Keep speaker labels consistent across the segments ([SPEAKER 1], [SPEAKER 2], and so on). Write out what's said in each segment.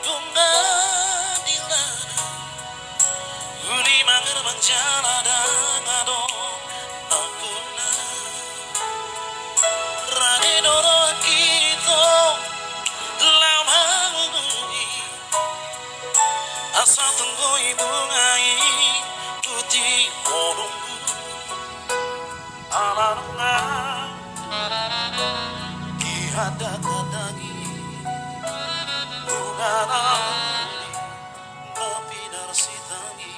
[SPEAKER 1] pengadilan, ulimang을 menjaladangado aku na rani doro kita lama menunggu asa tunggu bungai putih menunggu alarunga ihadakadangi bunga lebih dari sitami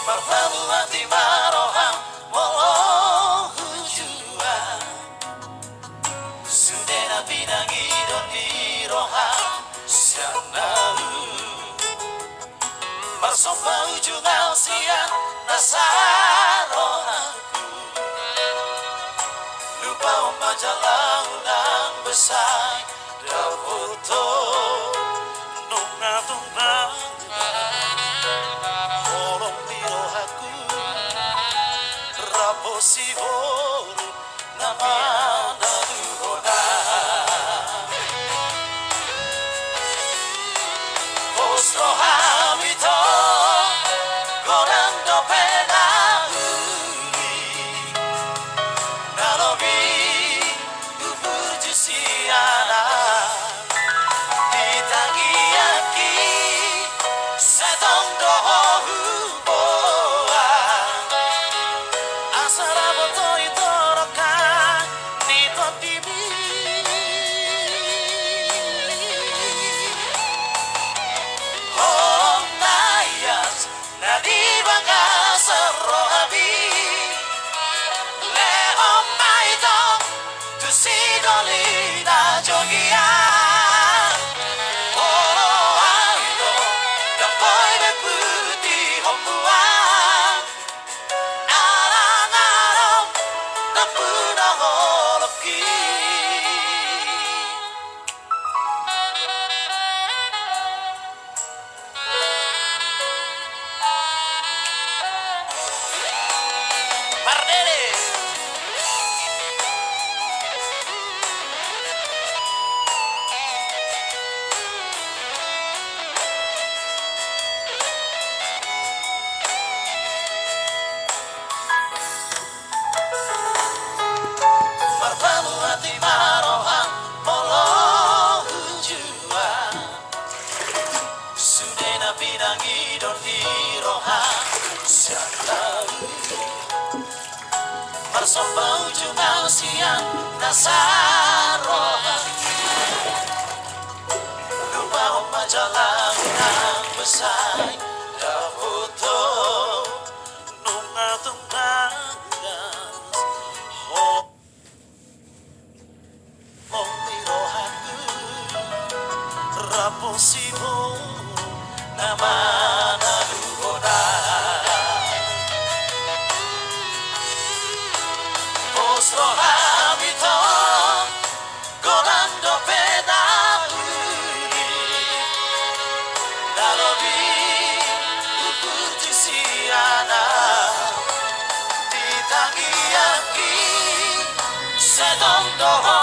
[SPEAKER 1] marhamu hati maroham molo hujua sudena binangi don diroham sanau marsomba ujung alsian nasarohaku lupa membaca launan besar dan foto nunga-nunga horong birohaku raposi horu nama naruhona postro hamito gorando penauri nalobi ubuju siana ditangiyaki setong doho huboa asara boto itorokan nito timi oh nayas nadibanga serohabi leho maitong tusidolina jogia oro aito dapoy me puti hopua arang-arang napuna holoki Pardere marhamu hati maroham molo hujua sudena binangi don diroham sanau marsomba ujung alsian nasaroha lupa membaca launan besar dan foto nunga-tungangas hong mirohaku raposibo nama naruhona postro hamito gorando penauri nalobi upuji siana ditangiyaki setong doho